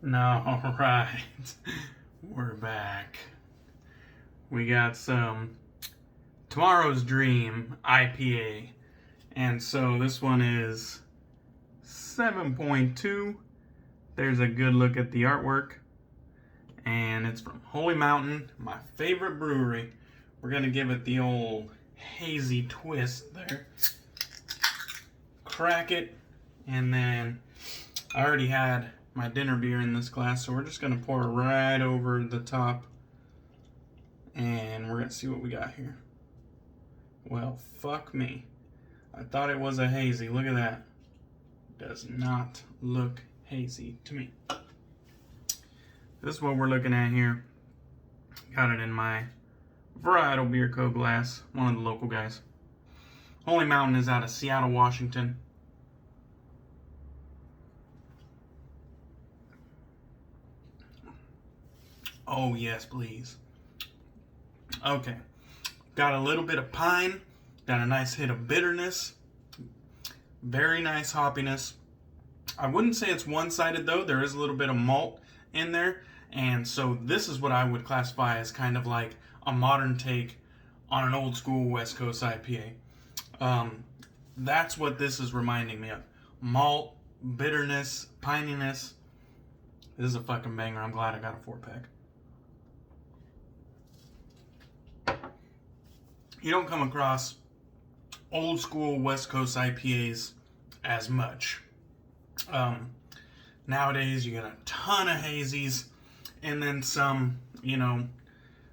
All right, we're back. We got some Tomorrow's Dream IPA, and so this one is 7.2. There's a good look at the artwork, and it's from Holy Mountain, my favorite brewery. We're gonna give it the old hazy twist there. Crack it, and then I already had my dinner beer in this glass, so we're just gonna pour it right over the top, and we're gonna see what we got here. Well, fuck me. I thought it was a hazy. Look at that. Does not look hazy to me. This is what we're looking at here. Got it in my Varietal Beer Co. glass, one of the local guys. Holy Mountain is out of Seattle, Washington. Oh, yes, please. Okay. Got a little bit of pine. Got a nice hit of bitterness. Very nice hoppiness. I wouldn't say it's one-sided, though. There is a little bit of malt in there. And so this is what I would classify as kind of like a modern take on an old-school West Coast IPA. That's what this is reminding me of. Malt, bitterness, pininess. This is a fucking banger. I'm glad I got a 4-pack. You don't come across old school West Coast IPAs as much. Nowadays, you get a ton of hazies and then some,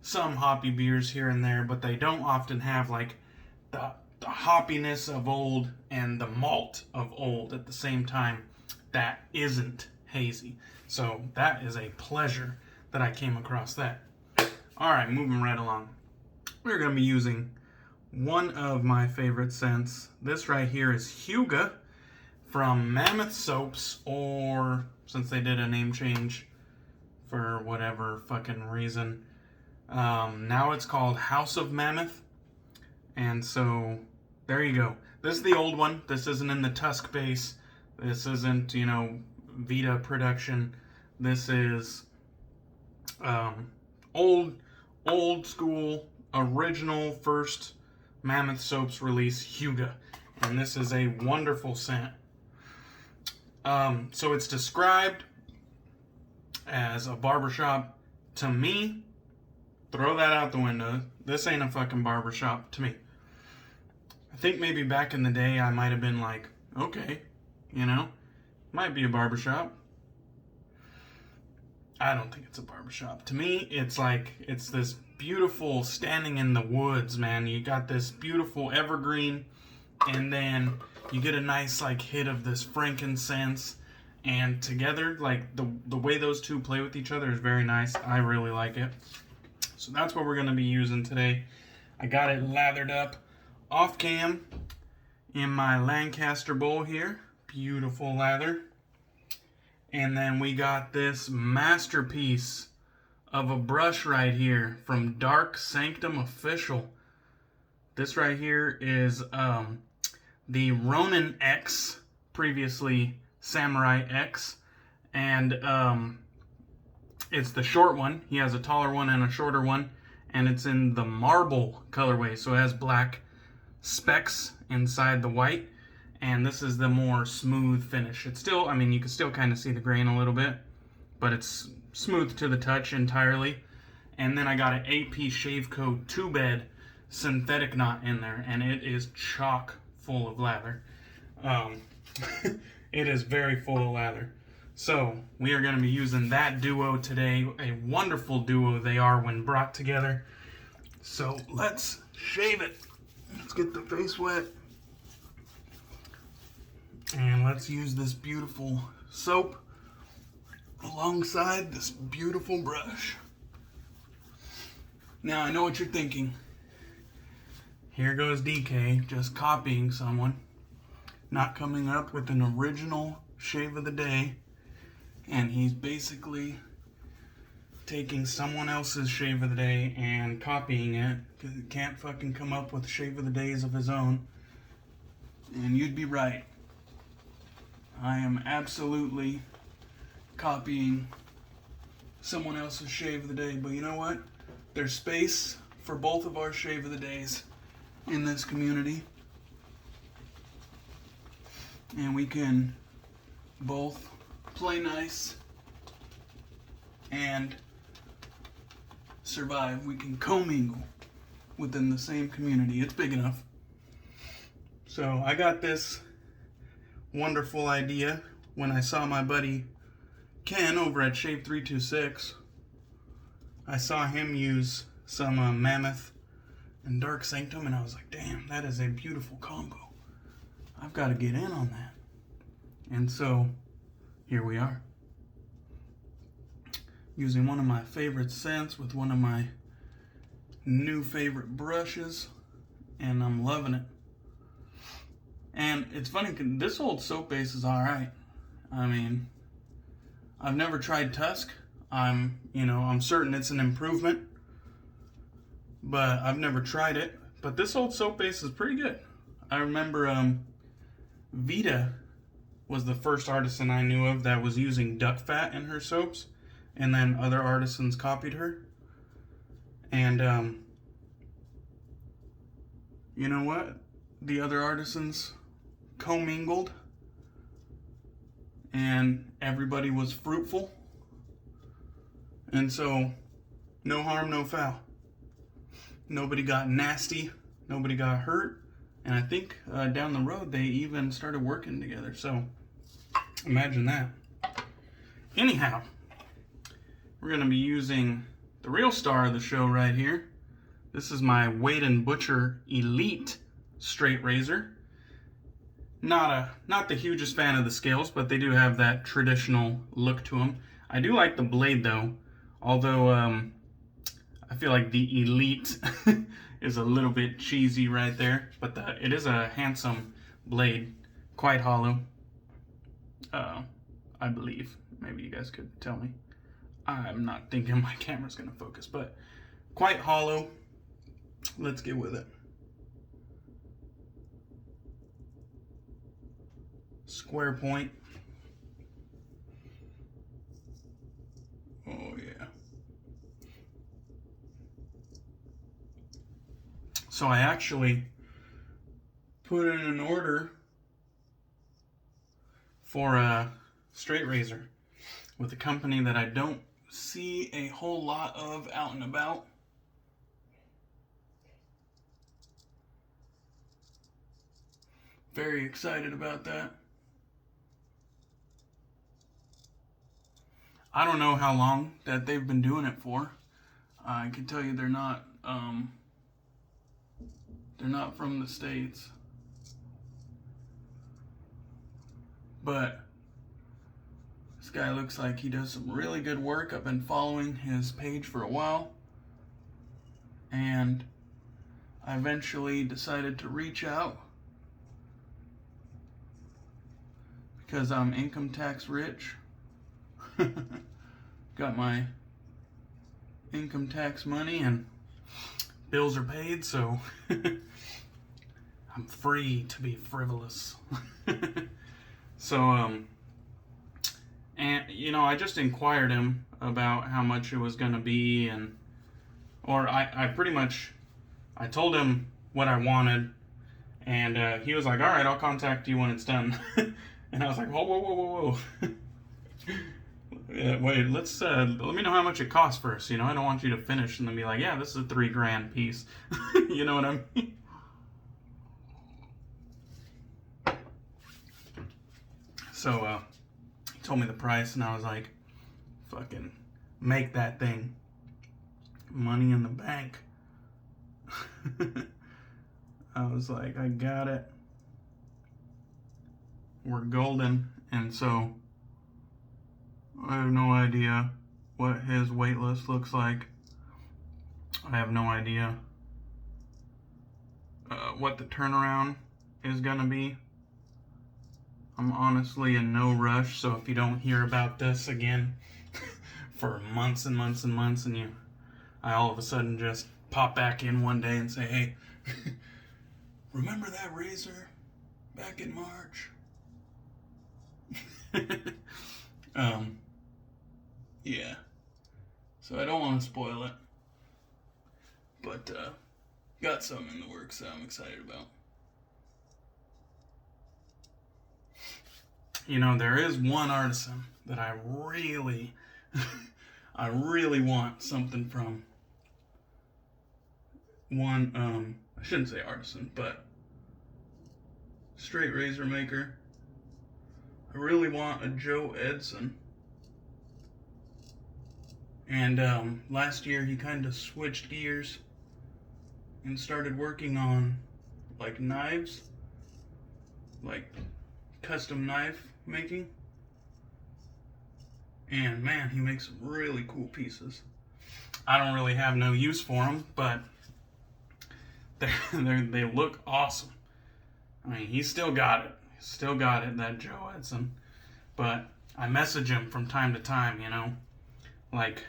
some hoppy beers here and there, but they don't often have like the hoppiness of old and the malt of old at the same time that isn't hazy. So that is a pleasure that I came across that. All right, moving right along. We're going to be using one of my favorite scents. This right here is Hygge from Mammoth Soaps, or since they did a name change for whatever fucking reason, now it's called House of Mammoth. And so there you go. This is the old one. This isn't in the Tusk base. This isn't, Vita production. This is old school, original first Mammoth Soaps release, Hygge. And this is a wonderful scent. So it's described as a barbershop. To me, throw that out the window. This ain't a fucking barbershop to me. I think maybe back in the day I might have been like, okay, might be a barbershop. I don't think it's a barbershop. To me, it's this beautiful standing in the woods, man. You got this beautiful evergreen, and then you get a nice hit of this frankincense, and together, the way those two play with each other is very nice. I really like it. So that's what we're going to be using today. I got it lathered up off cam in my Lancaster bowl here. Beautiful lather. And then we got this masterpiece of a brush right here from Dark Sanctum Official. This right here is the RoninX, previously Samurai X, and it's the short one. He has a taller one and a shorter one, and it's in the marble colorway, so it has black specks inside the white, and this is the more smooth finish. It's still, you can still kind of see the grain a little bit, but it's smooth to the touch entirely. And then I got an AP Shave Co. 2-bed synthetic knot in there, and it is chock full of lather. It is very full of lather. So we are going to be using that duo today. A wonderful duo they are when brought together. So let's shave it. Let's get the face wet. And let's use this beautiful soap alongside this beautiful brush. Now I know what you're thinking. Here goes DK, just copying someone, not coming up with an original shave of the day, and he's basically taking someone else's shave of the day and copying it, because he can't fucking come up with shave of the days of his own. And you'd be right. I am absolutely copying someone else's shave of the day, but you know what? There's space for both of our shave of the days in this community. And we can both play nice and survive. We can commingle within the same community. It's big enough. So I got this wonderful idea when I saw my buddy Ken over at Shave 326. I saw him use some Mammoth and Dark Sanctum, and I was like, damn, that is a beautiful combo. I've got to get in on that. And so here we are, using one of my favorite scents with one of my new favorite brushes, and I'm loving it. And it's funny, this old soap base is alright. I mean, I've never tried Tusk. I'm certain it's an improvement, but I've never tried it. But this old soap base is pretty good. I remember Vita was the first artisan I knew of that was using duck fat in her soaps, and then other artisans copied her. And you know what? The other artisans commingled, and everybody was fruitful. And so, no harm, no foul. Nobody got nasty, nobody got hurt, and I think down the road they even started working together. So, imagine that. Anyhow, we're going to be using the real star of the show right here. This is my Wade & Butcher Elite straight razor. Not the hugest fan of the scales, but they do have that traditional look to them. I do like the blade though, although I feel like the Elite is a little bit cheesy right there, but it is a handsome blade, quite hollow. I believe. Maybe you guys could tell me. I'm not thinking my camera's gonna focus, but quite hollow. Let's get with it. Square point. Oh yeah. So I actually put in an order for a straight razor with a company that I don't see a whole lot of out and about. Very excited about that. I don't know how long that they've been doing it for. I can tell you they're not from the States. But this guy looks like he does some really good work. I've been following his page for a while, and I eventually decided to reach out because I'm income tax rich. Got my income tax money and bills are paid, so I'm free to be frivolous. So, and I just inquired him about how much it was gonna be, or I told him what I wanted, and he was like, all right, I'll contact you when it's done. And I was like, whoa. Yeah, wait, let me know how much it costs first. I don't want you to finish and then be like, yeah, this is a $3,000 piece. You know what I mean? So, he told me the price, and I was like, fucking make that thing. Money in the bank. I was like, I got it. We're golden. And so, I have no idea what his wait list looks like. I have no idea what the turnaround is gonna be. I'm honestly in no rush, so if you don't hear about this again for months and months and months, and I all of a sudden just pop back in one day and say, hey, remember that razor back in March? Yeah. So I don't want to spoil it. But got some in the works that I'm excited about. You know, there is one artisan that I really, I really want something from. One, I shouldn't say artisan, but straight razor maker. I really want a Joe Edson. And last year he kind of switched gears and started working on like knives, like custom knife making. And man, he makes some really cool pieces. I don't really have no use for them, but they look awesome. I mean, he still got it. Still got it, that Joe Edson. But I message him from time to time, you know, like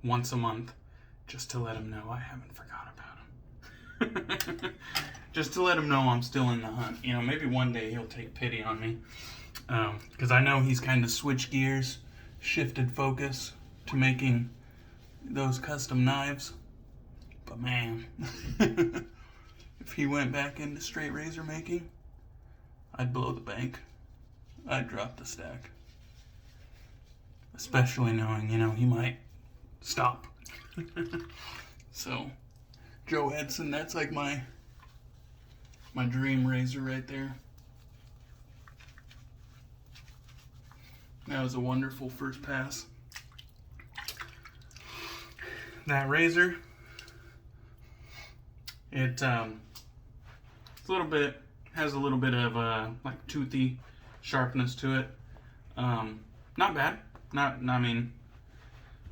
once a month, just to let him know I haven't forgot about him. Just to let him know I'm still in the hunt. You know, maybe one day he'll take pity on me. Because I know he's kind of switched gears, shifted focus to making those custom knives. But man, if he went back into straight razor making, I'd blow the bank. I'd drop the stack. Especially knowing, you know, he might stop. So, Joe Edson, that's like my dream razor right there. That was a wonderful first pass. That razor, it's a little bit, has a little bit of like toothy sharpness to it. Not bad. I mean,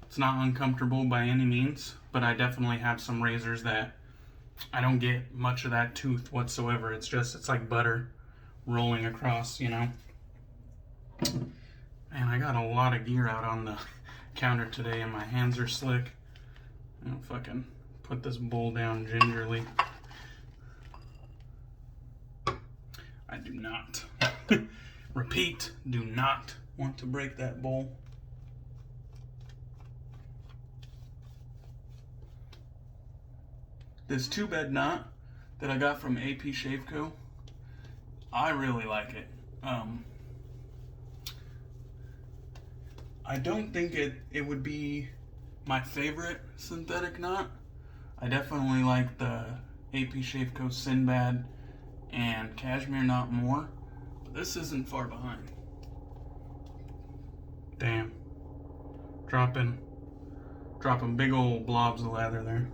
it's not uncomfortable by any means, but I definitely have some razors that I don't get much of that tooth whatsoever. It's like butter rolling across, you know. And I got a lot of gear out on the counter today and my hands are slick. I'll fucking put this bowl down gingerly. I do not, repeat, do not want to break that bowl. This 2-bed knot that I got from AP Shave Co., I really like it. I don't think it would be my favorite synthetic knot. I definitely like the AP Shave Co. Sinbad and Cashmere knot more, but this isn't far behind. Damn. Dropping big old blobs of lather there.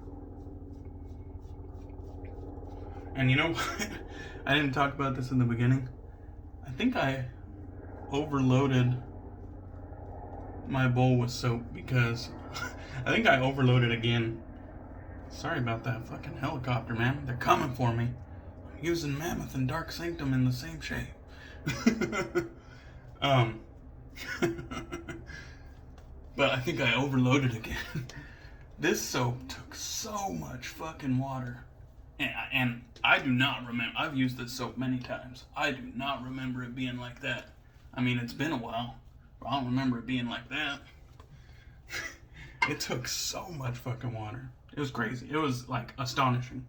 And you know what? I didn't talk about this in the beginning. I think I overloaded my bowl with soap because I think I overloaded again. Sorry about that fucking helicopter, man. They're coming for me. I'm using Mammoth and Dark Sanctum in the same shade. But I think I overloaded again. This soap took so much fucking water. And I do not remember. I've used this soap many times. I do not remember it being like that. I mean, it's been a while. But I don't remember it being like that. It took so much fucking water. It was crazy. It was like astonishing.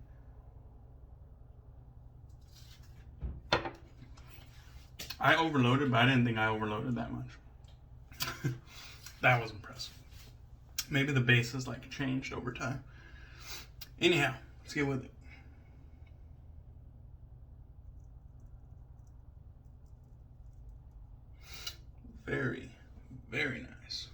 I overloaded, but I didn't think I overloaded that much. That was impressive. Maybe the base has like changed over time. Anyhow, let's get with it. Very, very nice.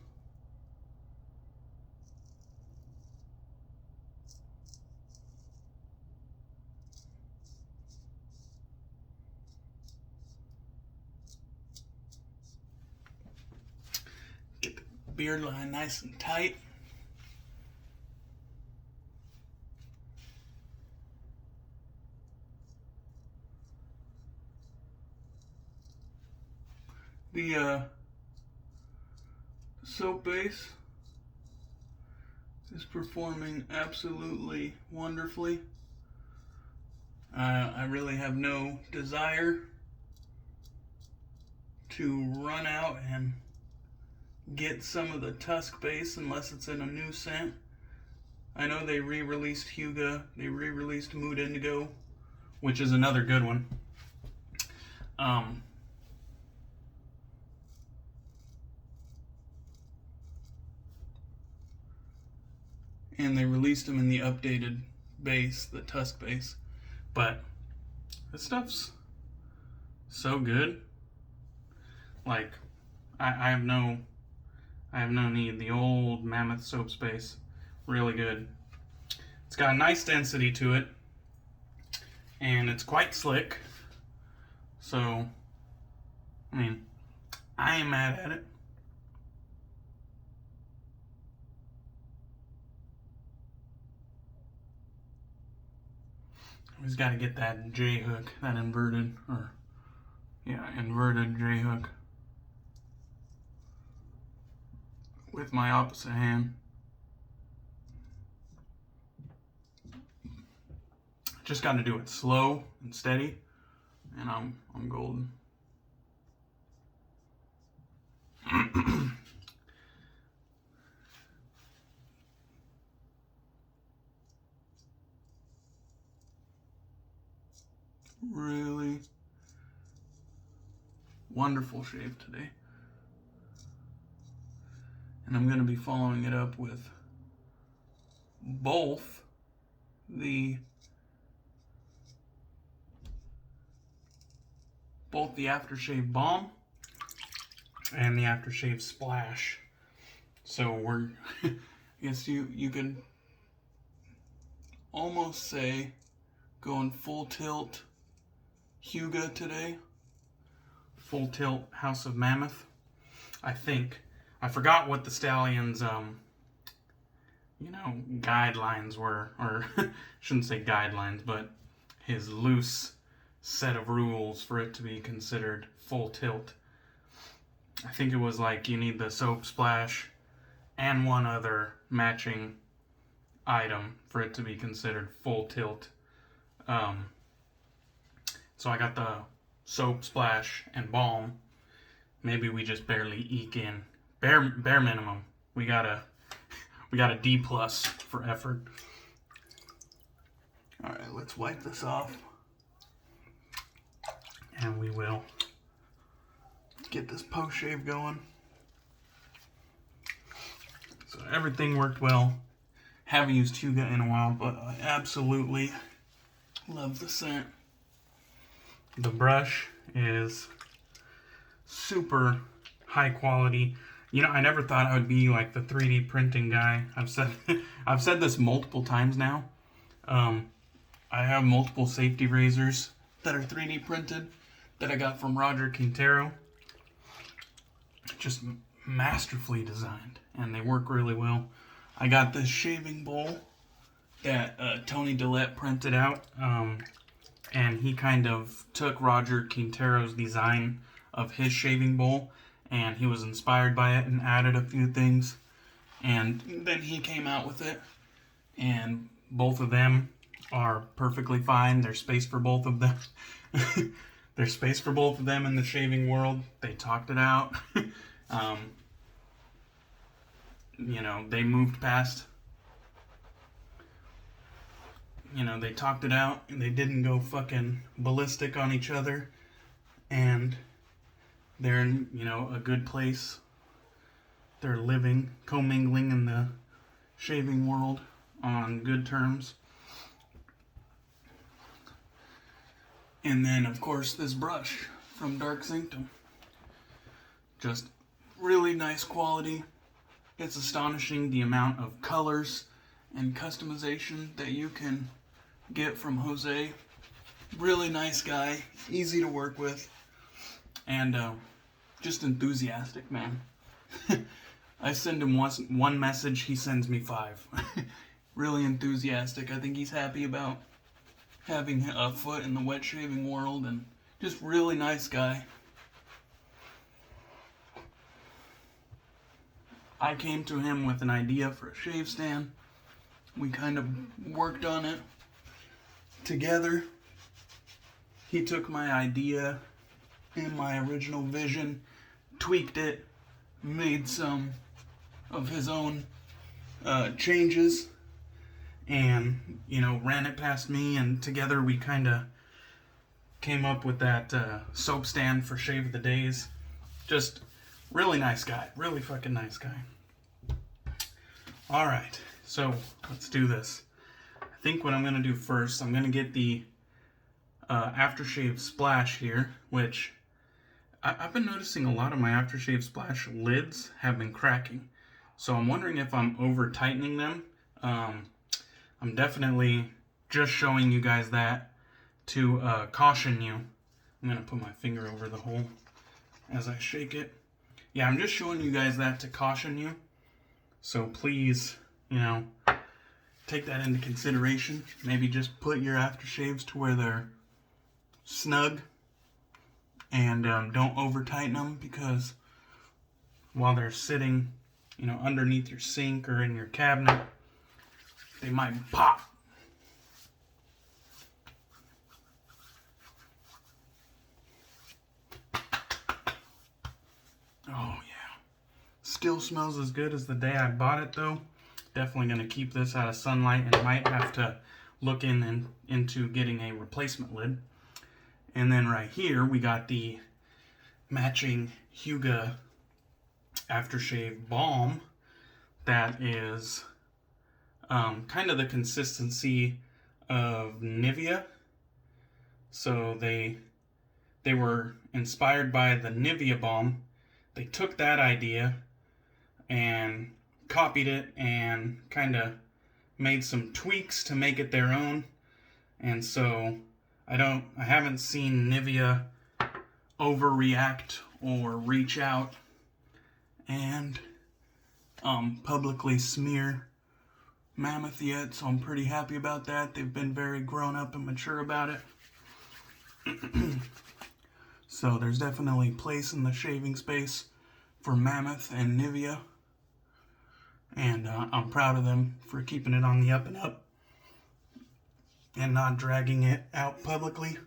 Get the beard line nice and tight. The soap base is performing absolutely wonderfully. I really have no desire to run out and get some of the tusk base unless it's in a new scent. I know they re-released Hygge, they re-released Mood Indigo, which is another good one. And they released them in the updated base, the tusk base. But this stuff's so good. Like, I have no need. The old Mammoth soap base, really good. It's got a nice density to it, and it's quite slick. So, I mean, I ain't mad at it. Always got to get that J hook, that inverted J hook with my opposite hand. Just got to do it slow and steady, and I'm golden. Really wonderful shave today. And I'm going to be following it up with both the Aftershave Balm and the Aftershave Splash. So we're, I guess you could almost say going full tilt Hygge today. Full tilt House of Mammoth. I think. I forgot what the Stallion's, guidelines were. Or, shouldn't say guidelines, but his loose set of rules for it to be considered full tilt. I think it was like you need the soap splash and one other matching item for it to be considered full tilt. So I got the soap splash and balm. Maybe we just barely eke in bare minimum. We got a D+ for effort. All right, let's wipe this off, and we will get this post shave going. So everything worked well. Haven't used Hygge in a while, but I absolutely love the scent. The brush is super high quality. You know, I never thought I would be like the 3D printing guy. I've said this multiple times now. I have multiple safety razors that are 3D printed that I got from Roger Quintero. Just masterfully designed, and they work really well. I got this shaving bowl that Tony Dillette printed out, and he kind of took Roger Quintero's design of his shaving bowl, and he was inspired by it and added a few things, and then he came out with it, and both of them are perfectly fine. There's space for both of them. There's space for both of them in the shaving world. They talked it out. They moved past. They talked it out, and they didn't go fucking ballistic on each other, and they're in, a good place. They're living, commingling in the shaving world on good terms. And then, of course, this brush from Dark Sanctum. Just really nice quality. It's astonishing the amount of colors and customization that you can get from Jose. Really nice guy, easy to work with, and just enthusiastic, man. I send him one message, he sends me 5. Really enthusiastic. I think he's happy about having a foot in the wet shaving world, and just really nice guy. I came to him with an idea for a shave stand. We kind of worked on it together. He took my idea and my original vision, tweaked it, made some of his own changes, and you know, ran it past me, and together we kind of came up with that soap stand for Shave of the Days. Just really nice guy, really fucking nice guy. All right, so let's do this. I think what I'm gonna do first, I'm gonna get the Aftershave Splash here, which I've been noticing a lot of my Aftershave Splash lids have been cracking. So I'm wondering if I'm over tightening them. I'm definitely just showing you guys that to caution you. I'm going to put my finger over the hole as I shake it. Yeah, I'm just showing you guys that to caution you. So please, you know, take that into consideration. Maybe just put your aftershaves to where they're snug. And don't over tighten them, because while they're sitting, you know, underneath your sink or in your cabinet, they might pop. Oh yeah. Still smells as good as the day I bought it though. Definitely going to keep this out of sunlight, and might have to look into getting a replacement lid. And then right here, we got the matching Hygge Aftershave Balm that is kind of the consistency of Nivea. So they were inspired by the Nivea Balm. They took that idea and copied it and kind of made some tweaks to make it their own. And so I haven't seen Nivea overreact or reach out and publicly smear Mammoth yet, so I'm pretty happy about that. They've been very grown up and mature about it. So there's definitely place in the shaving space for Mammoth and Nivea, and I'm proud of them for keeping it on the up and up and not dragging it out publicly.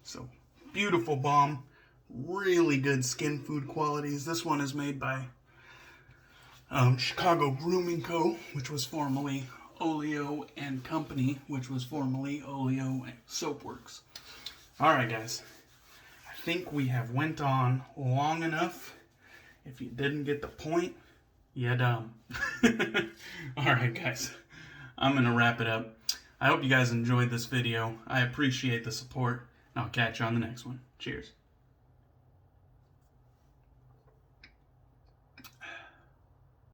So, beautiful balm, really good skin food qualities. This one is made by Chicago Grooming Co., which was formerly Oleo and Company, which was formerly Oleo Soapworks. Alright guys, I think we have went on long enough. If you didn't get the point, you're dumb. Alright guys, I'm going to wrap it up. I hope you guys enjoyed this video. I appreciate the support, and I'll catch you on the next one. Cheers.